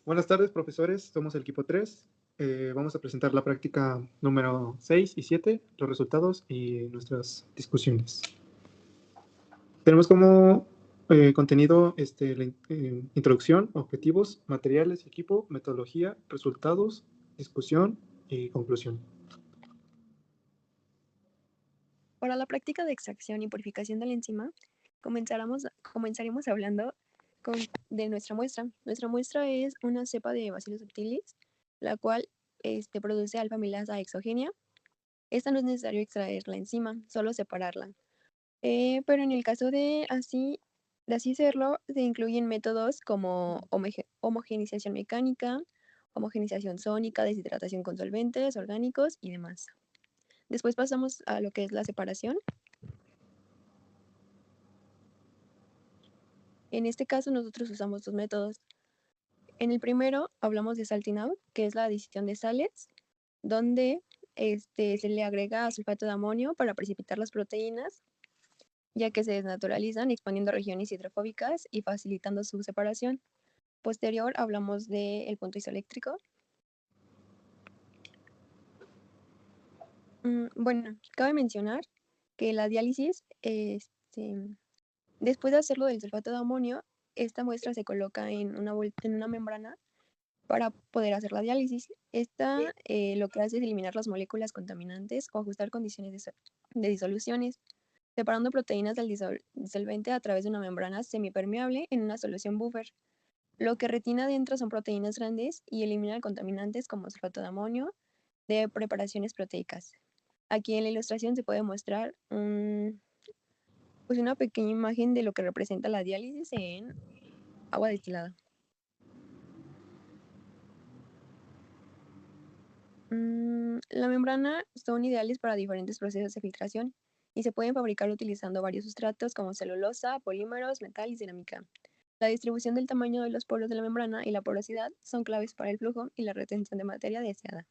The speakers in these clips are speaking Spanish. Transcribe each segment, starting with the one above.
Buenas tardes, profesores. Somos el equipo 3. Vamos a presentar la práctica número 6 y 7, los resultados y nuestras discusiones. Tenemos como contenido la introducción, objetivos, materiales, equipo, metodología, resultados, discusión y conclusión. Para la práctica de extracción y purificación de la enzima, comenzaremos hablando de nuestra muestra. Nuestra muestra es una cepa de Bacillus subtilis, la cual produce alfa-amilasa exogenia. Esta no es necesario extraer la enzima, solo separarla. Pero en el caso de así hacerlo, se incluyen métodos como homogenización mecánica, homogenización sónica, deshidratación con solventes orgánicos y demás. Después pasamos a lo que es la separación. En este caso nosotros usamos dos métodos. En el primero hablamos de salting out, que es la adición de sales, donde se le agrega sulfato de amonio para precipitar las proteínas, ya que se desnaturalizan exponiendo regiones hidrofóbicas y facilitando su separación. Posterior hablamos del punto isoeléctrico. Bueno, cabe mencionar que la diálisis, después de hacerlo del sulfato de amonio, esta muestra se coloca en una membrana para poder hacer la diálisis. Esta lo que hace es eliminar las moléculas contaminantes o ajustar condiciones de disoluciones, separando proteínas del disolvente a través de una membrana semipermeable en una solución buffer. Lo que retina adentro son proteínas grandes y elimina contaminantes como sulfato de amonio de preparaciones proteicas. Aquí en la ilustración se puede mostrar pues una pequeña imagen de lo que representa la diálisis en agua destilada. La membrana son ideales para diferentes procesos de filtración y se pueden fabricar utilizando varios sustratos como celulosa, polímeros, metal y cerámica. La distribución del tamaño de los poros de la membrana y la porosidad son claves para el flujo y la retención de materia deseada.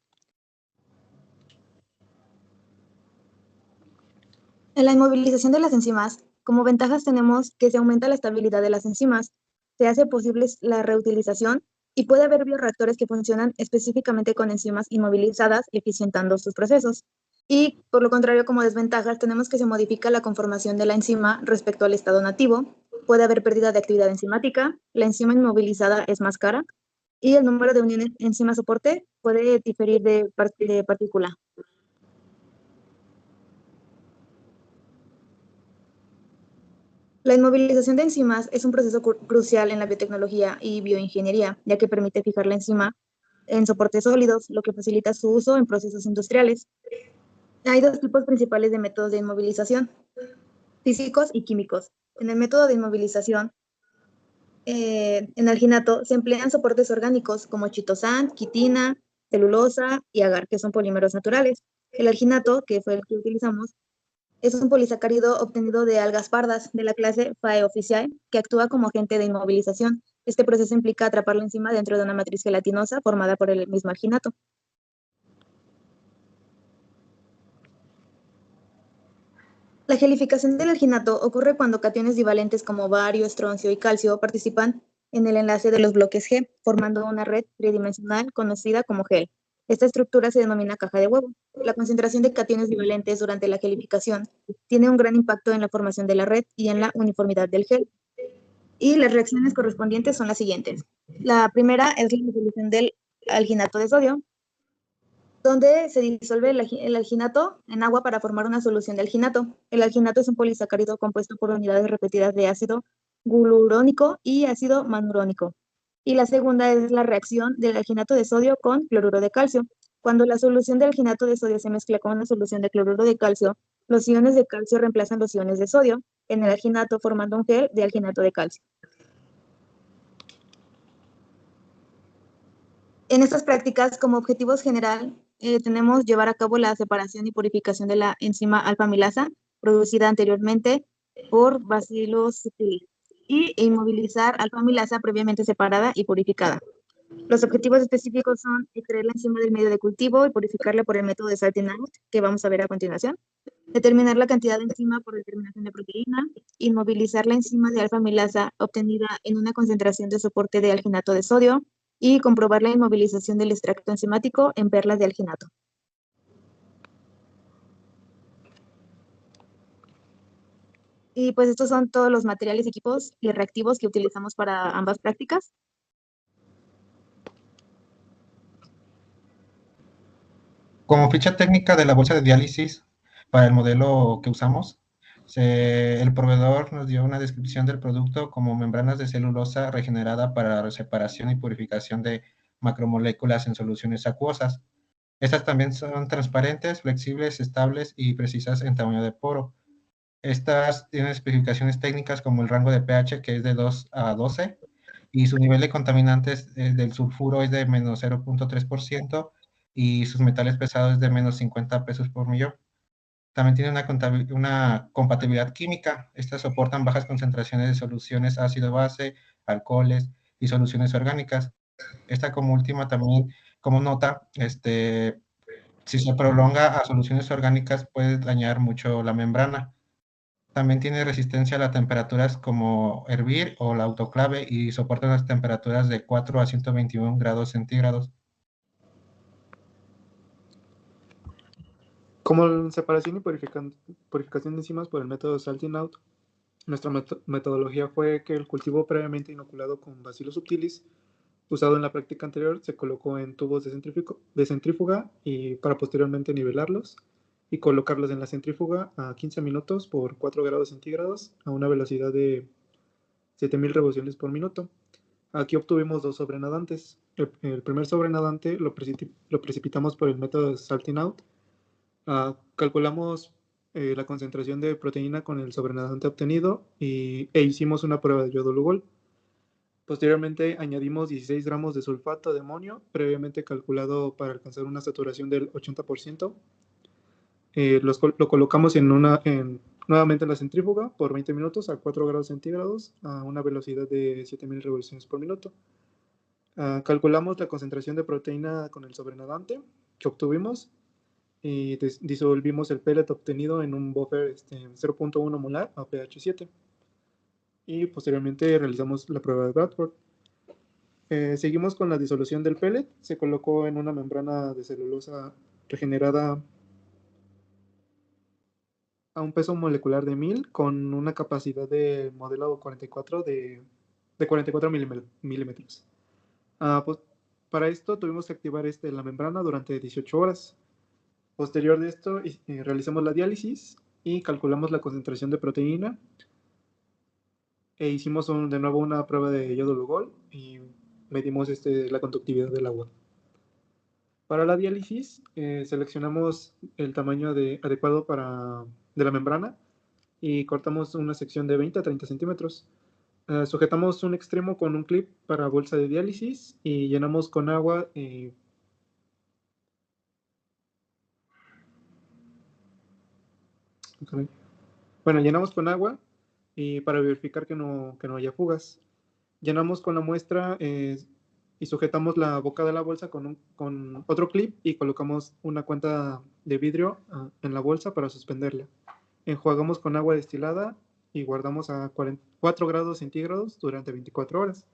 En la inmovilización de las enzimas, como ventajas tenemos que se aumenta la estabilidad de las enzimas, se hace posible la reutilización y puede haber bioreactores que funcionan específicamente con enzimas inmovilizadas, eficientando sus procesos. Y por lo contrario, como desventajas, tenemos que se modifica la conformación de la enzima respecto al estado nativo, puede haber pérdida de actividad enzimática, la enzima inmovilizada es más cara y el número de uniones enzima soporte puede diferir de partícula. La inmovilización de enzimas es un proceso crucial en la biotecnología y bioingeniería, ya que permite fijar la enzima en soportes sólidos, lo que facilita su uso en procesos industriales. Hay dos tipos principales de métodos de inmovilización, físicos y químicos. En el método de inmovilización, en alginato, se emplean soportes orgánicos como chitosan, quitina, celulosa y agar, que son polímeros naturales. El alginato, que fue el que utilizamos, es un polisacárido obtenido de algas pardas de la clase Phaeophyceae que actúa como agente de inmovilización. Este proceso implica atrapar la enzima dentro de una matriz gelatinosa formada por el mismo alginato. La gelificación del alginato ocurre cuando cationes divalentes como bario, estroncio y calcio participan en el enlace de los bloques G, formando una red tridimensional conocida como gel. Esta estructura se denomina caja de huevo. La concentración de cationes divalentes durante la gelificación tiene un gran impacto en la formación de la red y en la uniformidad del gel. Y las reacciones correspondientes son las siguientes. La primera es la disolución del alginato de sodio, donde se disuelve el alginato en agua para formar una solución de alginato. El alginato es un polisacárido compuesto por unidades repetidas de ácido glucurónico y ácido manurónico. Y la segunda es la reacción del alginato de sodio con cloruro de calcio. Cuando la solución de alginato de sodio se mezcla con una solución de cloruro de calcio, los iones de calcio reemplazan los iones de sodio en el alginato, formando un gel de alginato de calcio. En estas prácticas, como objetivos general, tenemos llevar a cabo la separación y purificación de la enzima alfa-amilasa producida anteriormente por Bacillus subtilis y inmovilizar alfa-amilasa previamente separada y purificada. Los objetivos específicos son extraer la enzima del medio de cultivo y purificarla por el método de salting out, que vamos a ver a continuación. Determinar la cantidad de enzima por determinación de proteína. Inmovilizar la enzima de alfa-amilasa obtenida en una concentración de soporte de alginato de sodio. y comprobar la inmovilización del extracto enzimático en perlas de alginato. Y pues estos son todos los materiales, equipos y reactivos que utilizamos para ambas prácticas. Como ficha técnica de la bolsa de diálisis para el modelo que usamos, el proveedor nos dio una descripción del producto como membranas de celulosa regenerada para la separación y purificación de macromoléculas en soluciones acuosas. Estas también son transparentes, flexibles, estables y precisas en tamaño de poro. Estas tienen especificaciones técnicas como el rango de pH, que es de 2 a 12, y su nivel de contaminantes del sulfuro es de menos 0.3% y sus metales pesados es de menos 50 pesos por millón. También tiene una compatibilidad química. Estas soportan bajas concentraciones de soluciones ácido-base, alcoholes y soluciones orgánicas. Esta como última también, como nota, si se prolonga a soluciones orgánicas puede dañar mucho la membrana. También tiene resistencia a las temperaturas como hervir o la autoclave y soporta las temperaturas de 4 a 121 grados centígrados. Como separación y purificación de enzimas por el método Salting Out, nuestra metodología fue que el cultivo previamente inoculado con Bacillus subtilis, usado en la práctica anterior, se colocó en tubos de centrífuga y para posteriormente nivelarlos y colocarlos en la centrífuga a 15 minutos por 4 grados centígrados a una velocidad de 7000 revoluciones por minuto. Aquí obtuvimos dos sobrenadantes. El primer sobrenadante lo precipitamos por el método de Salting Out. Calculamos la concentración de proteína con el sobrenadante obtenido e hicimos una prueba de yodo Lugol. Posteriormente añadimos 16 gramos de sulfato de amonio, previamente calculado para alcanzar una saturación del 80%. Lo colocamos nuevamente en la centrífuga por 20 minutos a 4 grados centígrados a una velocidad de 7000 revoluciones por minuto. Calculamos la concentración de proteína con el sobrenadante que obtuvimos y disolvimos el pellet obtenido en un buffer 0.1 molar a pH 7. Y posteriormente realizamos la prueba de Bradford. Seguimos con la disolución del pellet. Se colocó en una membrana de celulosa regenerada a un peso molecular de 1000 con una capacidad de modelo 44 de 44 milímetros. Pues, para esto tuvimos que activar la membrana durante 18 horas. Posterior de esto, realizamos la diálisis y calculamos la concentración de proteína. Hicimos de nuevo una prueba de yodo Lugol y medimos la conductividad del agua. Para la diálisis, seleccionamos el tamaño adecuado de la membrana y cortamos una sección de 20 a 30 centímetros. Sujetamos un extremo con un clip para bolsa de diálisis y llenamos con agua. Bueno, llenamos con agua y para verificar que no haya fugas. Llenamos con la muestra y sujetamos la boca de la bolsa con otro clip y colocamos una cuenta de vidrio en la bolsa para suspenderla. Enjuagamos con agua destilada y guardamos a 4 grados centígrados durante 24 horas.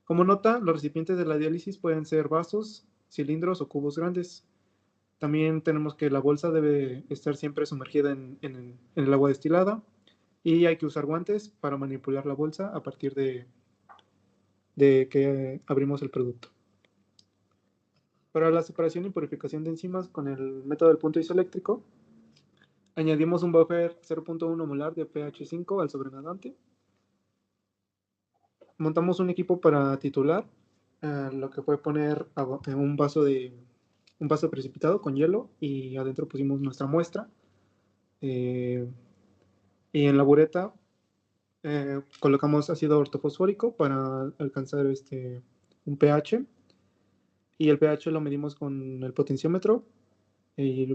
Como nota, los recipientes de la diálisis pueden ser vasos, cilindros o cubos grandes. También tenemos que la bolsa debe estar siempre sumergida en el agua destilada y hay que usar guantes para manipular la bolsa a partir de que abrimos el producto. Para la separación y purificación de enzimas con el método del punto isoeléctrico, añadimos un buffer 0.1 molar de pH 5 al sobrenadante. Montamos un equipo para titular, lo que fue poner un vaso precipitado con hielo y adentro pusimos nuestra muestra. Y en la bureta colocamos ácido ortofosfórico para alcanzar un pH. Y el pH lo medimos con el potenciómetro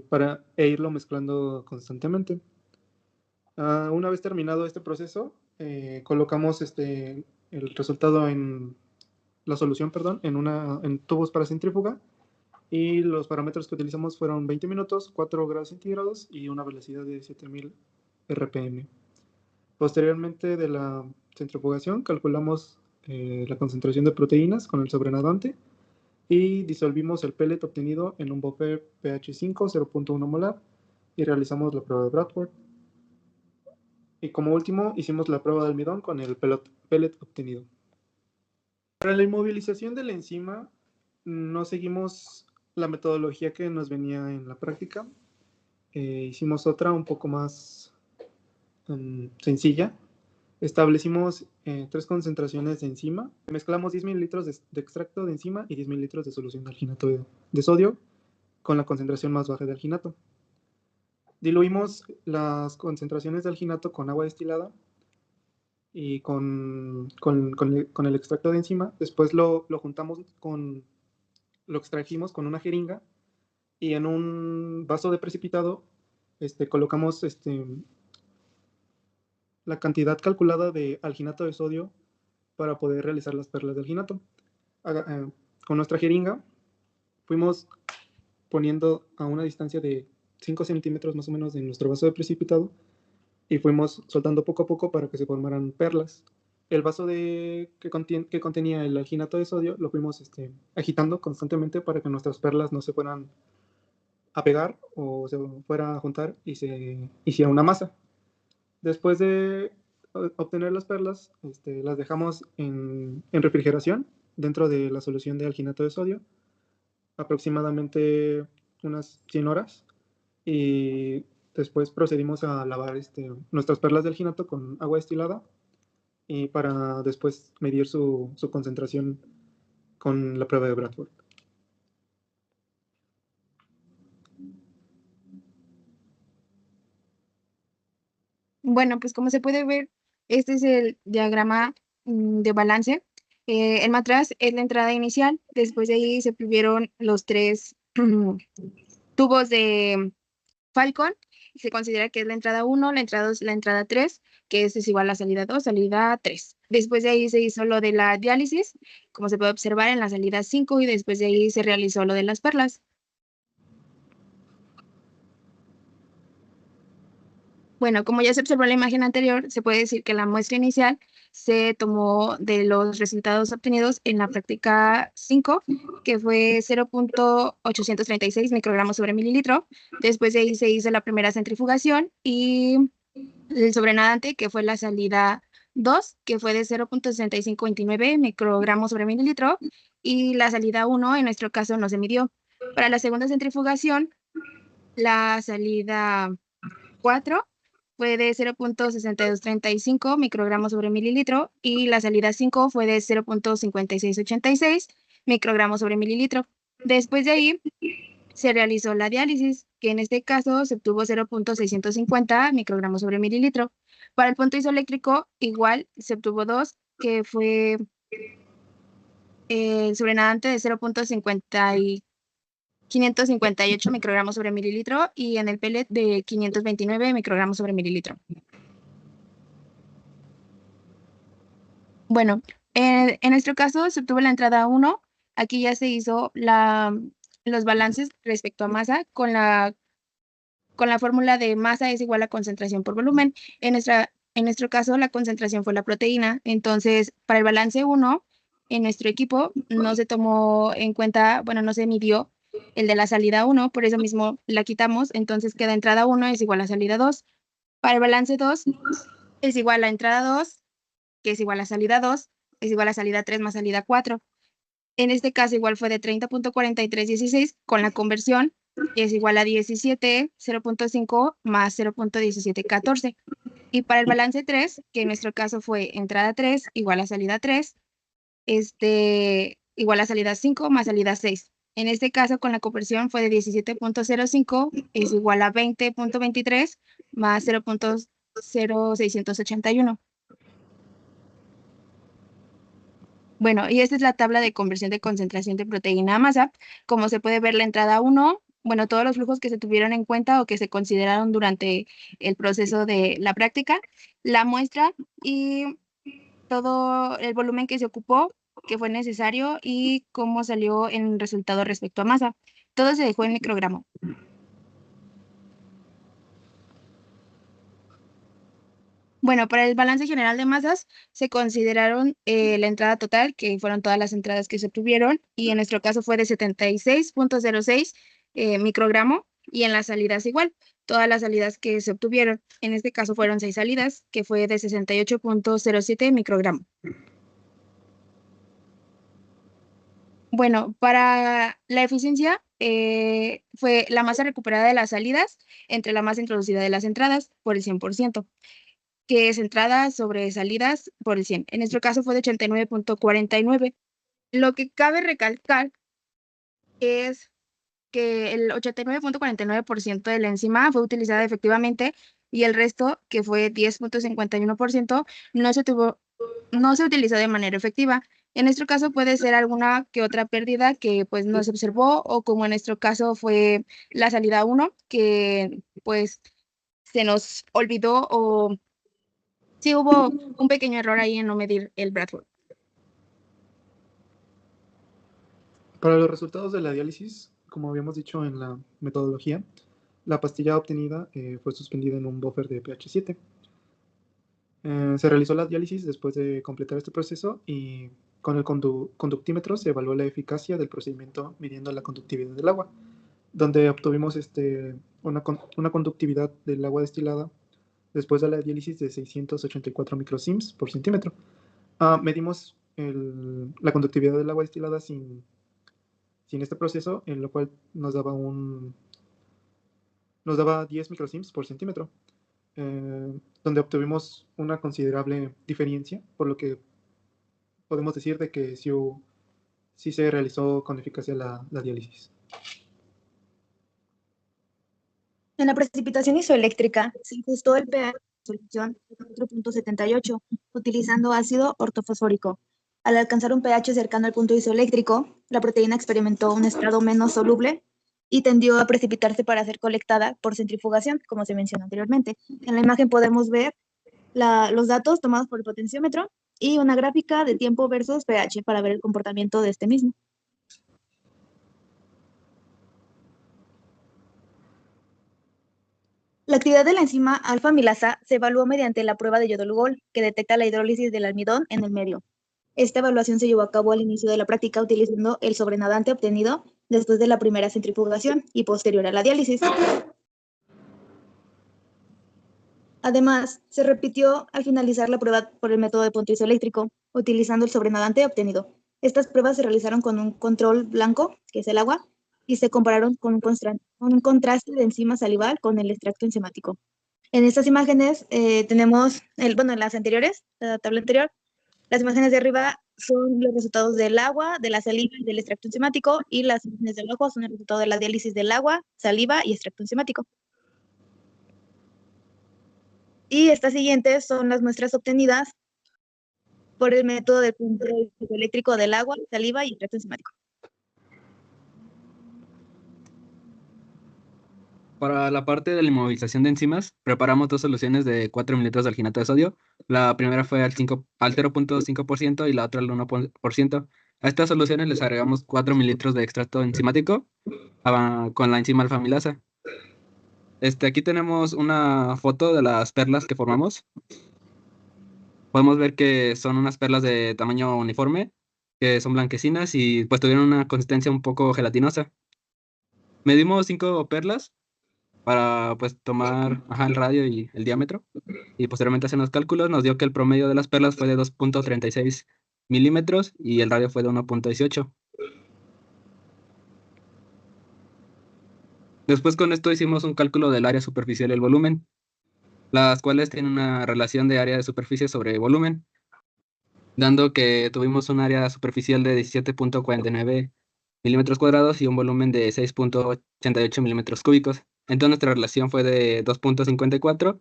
para irlo mezclando constantemente. Una vez terminado este proceso, colocamos el resultado la solución, en tubos para centrífuga y los parámetros que utilizamos fueron 20 minutos, 4 grados centígrados y una velocidad de 7000 RPM. Posteriormente de la centrifugación calculamos la concentración de proteínas con el sobrenadante y disolvimos el pellet obtenido en un buffer pH 5, 0.1 molar y realizamos la prueba de Bradford. Y como último, hicimos la prueba de almidón con el pellet obtenido. Para la inmovilización de la enzima, no seguimos la metodología que nos venía en la práctica. Hicimos otra un poco más sencilla. Establecimos 3 concentraciones de enzima. Mezclamos 10 mililitros de extracto de enzima y 10 mililitros de solución de alginato de sodio con la concentración más baja de alginato. Diluimos las concentraciones de alginato con agua destilada y con el extracto de enzima. Después lo juntamos lo extrajimos con una jeringa y en un vaso de precipitado colocamos la cantidad calculada de alginato de sodio para poder realizar las perlas de alginato. Con nuestra jeringa fuimos poniendo a una distancia de 5 centímetros más o menos de nuestro vaso de precipitado y fuimos soltando poco a poco para que se formaran perlas. El vaso que contenía el alginato de sodio lo fuimos agitando constantemente para que nuestras perlas no se fueran a pegar o se fuera a juntar y se hiciera una masa. Después de obtener las perlas, las dejamos en refrigeración dentro de la solución de alginato de sodio, aproximadamente unas 100 horas. Y después procedimos a lavar nuestras perlas de alginato con agua destilada y para después medir su concentración con la prueba de Bradford. Bueno, pues como se puede ver, este es el diagrama de balance. El matraz es la entrada inicial, después de ahí se tuvieron los 3 tubos de Falcon, y se considera que es la entrada 1, la entrada 2, la entrada 3, que es igual a salida 2, salida 3. Después de ahí se hizo lo de la diálisis, como se puede observar en la salida 5, y después de ahí se realizó lo de las perlas. Bueno, como ya se observó en la imagen anterior, se puede decir que la muestra inicial se tomó de los resultados obtenidos en la práctica 5, que fue 0.836 microgramos sobre mililitro. Después de ahí se hizo la primera centrifugación y el sobrenadante, que fue la salida 2, que fue de 0.6529 microgramos sobre mililitro, y la salida 1, en nuestro caso, no se midió. Para la segunda centrifugación, la salida 4 fue de 0.6235 microgramos sobre mililitro y la salida 5 fue de 0.5686 microgramos sobre mililitro. Después de ahí se realizó la diálisis, que en este caso se obtuvo 0.650 microgramos sobre mililitro. Para el punto isoeléctrico, igual se obtuvo 2, que fue el sobrenadante de 558 microgramos sobre mililitro y en el pellet de 529 microgramos sobre mililitro. Bueno, en nuestro caso se obtuvo la entrada 1. Aquí ya se hizo los balances respecto a masa con la fórmula de masa es igual a concentración por volumen. En nuestro caso, la concentración fue la proteína. Entonces, para el balance 1, en nuestro equipo no se tomó en cuenta, bueno, no se midió el de la salida 1, por eso mismo la quitamos. Entonces, queda entrada 1 es igual a salida 2. Para el balance 2 es igual a entrada 2, que es igual a salida 2, es igual a salida 3 más salida 4. En este caso, igual fue de 30.4316 con la conversión es igual a 17, 0.5 más 0.1714. Y para el balance 3, que en nuestro caso fue entrada 3 igual a salida 3, igual a salida 5 más salida 6. En este caso, con la conversión fue de 17.05 es igual a 20.23 más 0.0681. Bueno, y esta es la tabla de conversión de concentración de proteína a masa. Como se puede ver, la entrada 1, bueno, todos los flujos que se tuvieron en cuenta o que se consideraron durante el proceso de la práctica, la muestra y todo el volumen que se ocupó, que fue necesario y cómo salió en resultado respecto a masa. Todo se dejó en microgramo. Bueno, para el balance general de masas se consideraron la entrada total, que fueron todas las entradas que se obtuvieron, y en nuestro caso fue de 76.06 microgramo, y en las salidas igual, todas las salidas que se obtuvieron. En este caso fueron 6 salidas, que fue de 68.07 microgramo. Bueno, para la eficiencia fue la masa recuperada de las salidas entre la masa introducida de las entradas por el 100%. Que es entradas sobre salidas por el 100. En nuestro caso fue de 89.49. Lo que cabe recalcar es que el 89.49% de la enzima fue utilizada efectivamente y el resto, que fue 10.51%, no se utilizó de manera efectiva. En nuestro caso puede ser alguna que otra pérdida que pues no se observó, o como en nuestro caso fue la salida 1, que pues se nos olvidó, o sí hubo un pequeño error ahí en no medir el Bradford. Para los resultados de la diálisis, como habíamos dicho en la metodología, la pastilla obtenida fue suspendida en un buffer de pH 7. Se realizó la diálisis después de completar este proceso y con el conductímetro se evaluó la eficacia del procedimiento midiendo la conductividad del agua, donde obtuvimos una conductividad del agua destilada después de la diálisis de 684 microsiemens por centímetro. Medimos la conductividad del agua destilada sin este proceso, en lo cual nos daba 10 microsiemens por centímetro, donde obtuvimos una considerable diferencia, por lo que podemos decir de que sí se realizó con eficacia la diálisis. En la precipitación isoeléctrica se ajustó el pH de solución a 4.78 utilizando ácido ortofosfórico. Al alcanzar un pH cercano al punto isoeléctrico, la proteína experimentó un estado menos soluble y tendió a precipitarse para ser colectada por centrifugación, como se mencionó anteriormente. En la imagen podemos ver los datos tomados por el potenciómetro y una gráfica de tiempo versus pH para ver el comportamiento de este mismo. La actividad de la enzima alfa-amilasa se evaluó mediante la prueba de Jodl-Gol, que detecta la hidrólisis del almidón en el medio. Esta evaluación se llevó a cabo al inicio de la práctica utilizando el sobrenadante obtenido después de la primera centrifugación y posterior a la diálisis. Además, se repitió al finalizar la prueba por el método de punto isoeléctrico, utilizando el sobrenadante obtenido. Estas pruebas se realizaron con un control blanco, que es el agua, y se compararon con un contraste de enzima salival con el extracto enzimático. En estas imágenes tenemos, en las anteriores, la tabla anterior, las imágenes de arriba son los resultados del agua, de la saliva y del extracto enzimático, y las imágenes de abajo son el resultado de la diálisis del agua, saliva y extracto enzimático. Y estas siguientes son las muestras obtenidas por el método de control eléctrico del agua, saliva y extracto enzimático. Para la parte de la inmovilización de enzimas, preparamos dos soluciones de 4 mililitros de alginato de sodio. La primera fue al 0.5% y la otra al 1%. A estas soluciones les agregamos 4 mililitros de extracto enzimático con la enzima alfa-amilasa. Aquí tenemos una foto de las perlas que formamos. Podemos ver que son unas perlas de tamaño uniforme, que son blanquecinas y pues tuvieron una consistencia un poco gelatinosa. Medimos 5 perlas para pues tomar el radio y el diámetro, y posteriormente hacer los cálculos. Nos dio que el promedio de las perlas fue de 2.36 milímetros y el radio fue de 1.18. Después con esto hicimos un cálculo del área superficial y el volumen, las cuales tienen una relación de área de superficie sobre volumen, dando que tuvimos un área superficial de 17.49 milímetros cuadrados y un volumen de 6.88 milímetros cúbicos. Entonces nuestra relación fue de 2.54.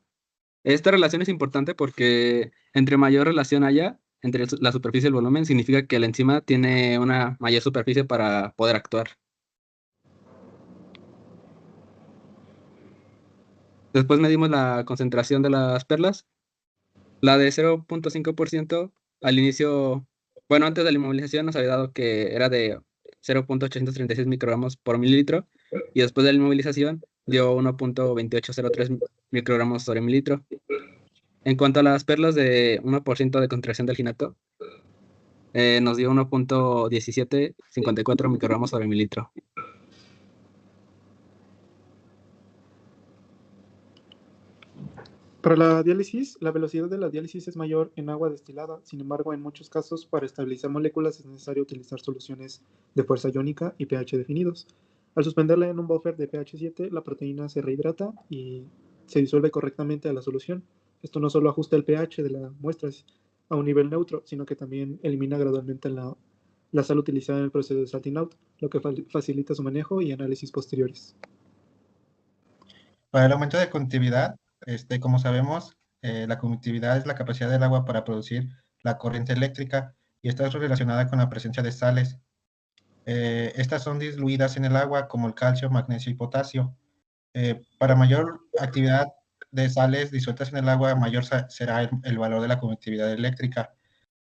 Esta relación es importante porque entre mayor relación haya entre la superficie y el volumen, significa que la enzima tiene una mayor superficie para poder actuar. Después medimos la concentración de las perlas. La de 0.5% al inicio, antes de la inmovilización nos había dado que era de 0.836 microgramos por mililitro, y después de la inmovilización dio 1.2803 microgramos sobre mililitro. En cuanto a las perlas de 1% de concentración de alginato, nos dio 1.1754 microgramos sobre mililitro. Para la diálisis, la velocidad de la diálisis es mayor en agua destilada. Sin embargo, en muchos casos, para estabilizar moléculas es necesario utilizar soluciones de fuerza iónica y pH definidos. Al suspenderla en un buffer de pH 7, la proteína se rehidrata y se disuelve correctamente a la solución. Esto no solo ajusta el pH de la muestra a un nivel neutro, sino que también elimina gradualmente la sal utilizada en el proceso de salting out, lo que facilita su manejo y análisis posteriores. Para el aumento de conductividad, como sabemos, la conductividad es la capacidad del agua para producir la corriente eléctrica y está relacionada con la presencia de sales. Estas son diluidas en el agua como el calcio, magnesio y potasio. Para mayor actividad de sales disueltas en el agua, mayor será el valor de la conductividad eléctrica.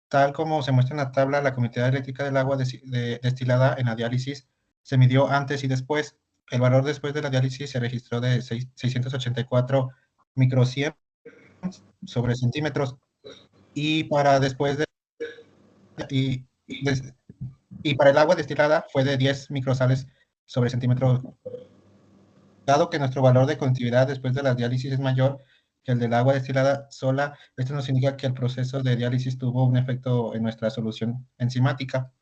Tal como se muestra en la tabla, la conductividad eléctrica del agua destilada en la diálisis se midió antes y después. El valor después de la diálisis se registró de 684 microsieverts sobre centímetros y para después de y, y para el agua destilada fue de 10 microsales sobre centímetros. Dado que nuestro valor de conductividad después de la diálisis es mayor que el del agua destilada sola, esto nos indica que el proceso de diálisis tuvo un efecto en nuestra solución enzimática.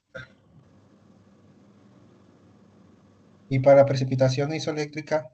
Y para precipitación isoeléctrica,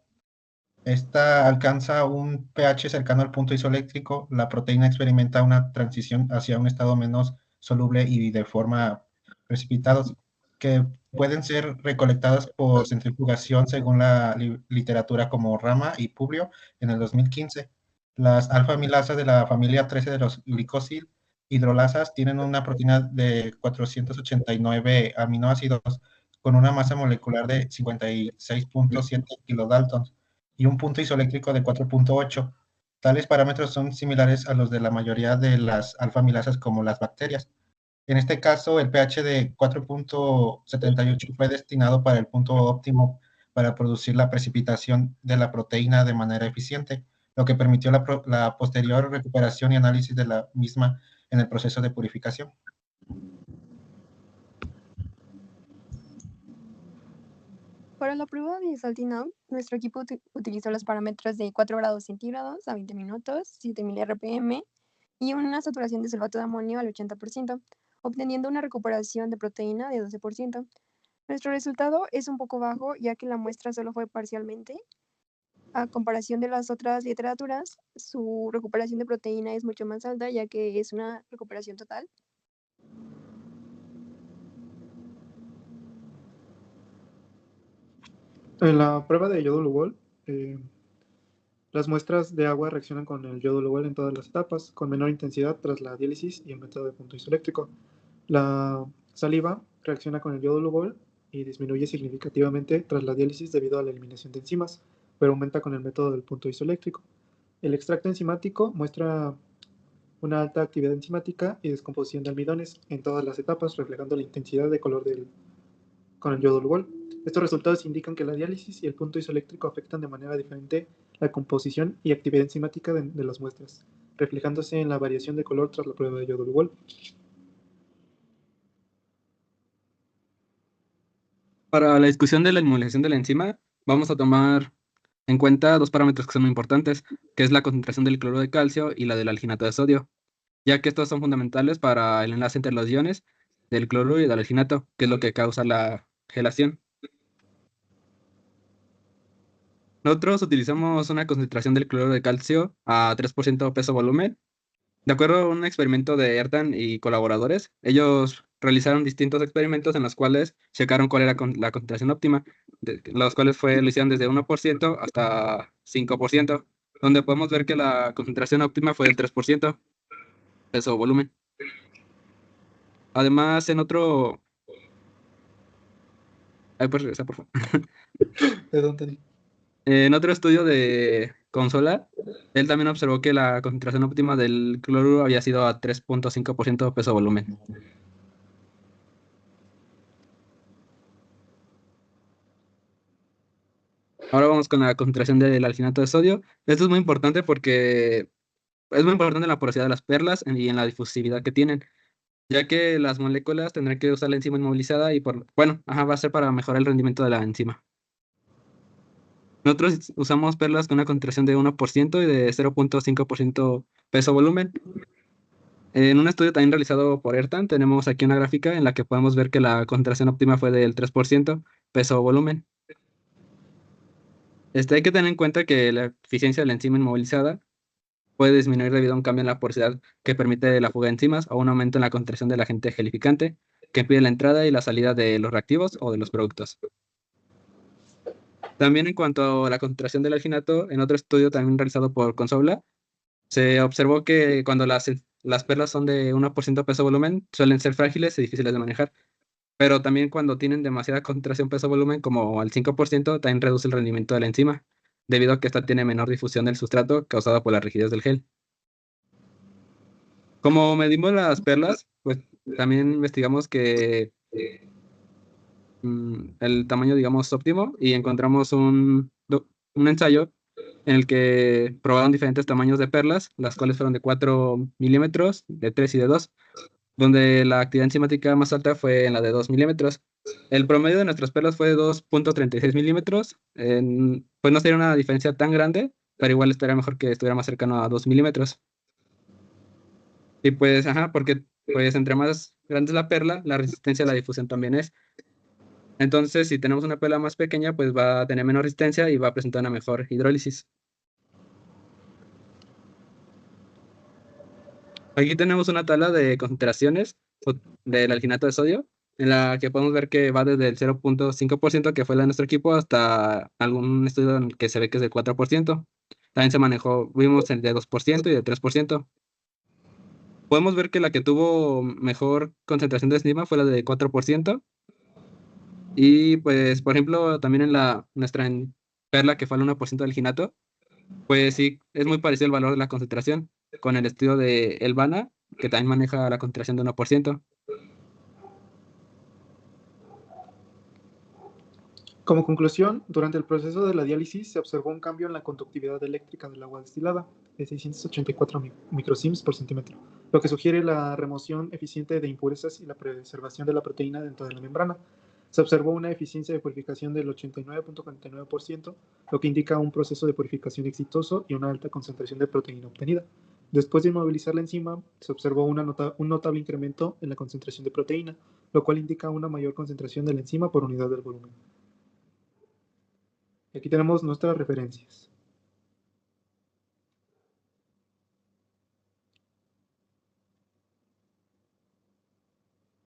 esta alcanza un pH cercano al punto isoeléctrico. La proteína experimenta una transición hacia un estado menos soluble y de forma precipitados, que pueden ser recolectadas por centrifugación según la literatura como Rama y Publio en el 2015. Las alfa-amilasas de la familia 13 de los glicosil hidrolasas tienen una proteína de 489 aminoácidos con una masa molecular de 56.7 kilodaltons y un punto isoeléctrico de 4.8. Tales parámetros son similares a los de la mayoría de las alfa-amilasas como las bacterias. En este caso, el pH de 4.78 fue destinado para el punto óptimo para producir la precipitación de la proteína de manera eficiente, lo que permitió la posterior recuperación y análisis de la misma en el proceso de purificación. Para la prueba de salting out, nuestro equipo utilizó los parámetros de 4 grados centígrados a 20 minutos, 7000 RPM y una saturación de sulfato de amonio al 80%, obteniendo una recuperación de proteína de 12%. Nuestro resultado es un poco bajo, ya que la muestra solo fue parcialmente. A comparación de las otras literaturas, su recuperación de proteína es mucho más alta, ya que es una recuperación total. En la prueba de yodo-Lugol, las muestras de agua reaccionan con el yodo-Lugol en todas las etapas, con menor intensidad tras la diálisis y el método de punto isoeléctrico. La saliva reacciona con el yodo-Lugol y disminuye significativamente tras la diálisis debido a la eliminación de enzimas, pero aumenta con el método del punto isoeléctrico. El extracto enzimático muestra una alta actividad enzimática y descomposición de almidones en todas las etapas, reflejando la intensidad de color con el yodo-Lugol. Estos resultados indican que la diálisis y el punto isoeléctrico afectan de manera diferente la composición y actividad enzimática de las muestras, reflejándose en la variación de color tras la prueba de yodo-Lugol. Para la discusión de la inmovilización de la enzima, vamos a tomar en cuenta dos parámetros que son muy importantes, que es la concentración del cloruro de calcio y la del alginato de sodio, ya que estos son fundamentales para el enlace entre los iones del cloruro y del alginato, que es lo que causa la gelación. Nosotros utilizamos una concentración del cloruro de calcio a 3% peso-volumen. De acuerdo a un experimento de Erdan y colaboradores, ellos realizaron distintos experimentos en los cuales checaron cuál era la concentración óptima, los cuales lo hicieron desde 1% hasta 5%, donde podemos ver que la concentración óptima fue del 3%, peso volumen. Además, en otro... Ay, pues regresa, por favor. Perdón, Teddy. En otro estudio de Consola, él también observó que la concentración óptima del cloruro había sido a 3.5% peso volumen. Ahora vamos con la concentración del alginato de sodio. Esto es muy importante porque es muy importante la porosidad de las perlas y en la difusividad que tienen, ya que las moléculas tendrán que usar la enzima inmovilizada y va a ser para mejorar el rendimiento de la enzima. Nosotros usamos perlas con una concentración de 1% y de 0.5% peso-volumen. En un estudio también realizado por ERTAN, tenemos aquí una gráfica en la que podemos ver que la concentración óptima fue del 3% peso-volumen. Hay que tener en cuenta que la eficiencia de la enzima inmovilizada puede disminuir debido a un cambio en la porosidad que permite la fuga de enzimas o un aumento en la concentración del agente gelificante que impide la entrada y la salida de los reactivos o de los productos. También en cuanto a la concentración del alginato, en otro estudio también realizado por Consobla, se observó que cuando las perlas son de 1% peso-volumen, suelen ser frágiles y difíciles de manejar. Pero también cuando tienen demasiada concentración peso-volumen, como al 5%, también reduce el rendimiento de la enzima, debido a que esta tiene menor difusión del sustrato causada por la rigidez del gel. Como medimos las perlas, pues también investigamos que el tamaño, digamos, óptimo, y encontramos un ensayo en el que probaron diferentes tamaños de perlas, las cuales fueron de 4 milímetros, de 3 y de 2, donde la actividad enzimática más alta fue en la de 2 milímetros. El promedio de nuestras perlas fue de 2.36 milímetros. Pues no sería una diferencia tan grande, pero igual estaría mejor que estuviera más cercano a 2 milímetros. Y pues, porque pues entre más grande es la perla, la resistencia a la difusión también es. Entonces, si tenemos una perla más pequeña, pues va a tener menos resistencia y va a presentar una mejor hidrólisis. Aquí tenemos una tabla de concentraciones del alginato de sodio, en la que podemos ver que va desde el 0.5%, que fue la de nuestro equipo, hasta algún estudio en el que se ve que es del 4%. También vimos el de 2% y de 3%. Podemos ver que la que tuvo mejor concentración de enzima fue la de 4%. Y pues, por ejemplo, también en nuestra perla, que fue el 1% del alginato, pues sí, es muy parecido el valor de la concentración con el estudio de Elvana, que también maneja la concentración de 1%. Como conclusión, durante el proceso de la diálisis se observó un cambio en la conductividad eléctrica del agua destilada de 684 microsiemens por centímetro, lo que sugiere la remoción eficiente de impurezas y la preservación de la proteína dentro de la membrana. Se observó una eficiencia de purificación del 89.49%, lo que indica un proceso de purificación exitoso y una alta concentración de proteína obtenida. Después de inmovilizar la enzima, se observó un notable incremento en la concentración de proteína, lo cual indica una mayor concentración de la enzima por unidad del volumen. Aquí tenemos nuestras referencias.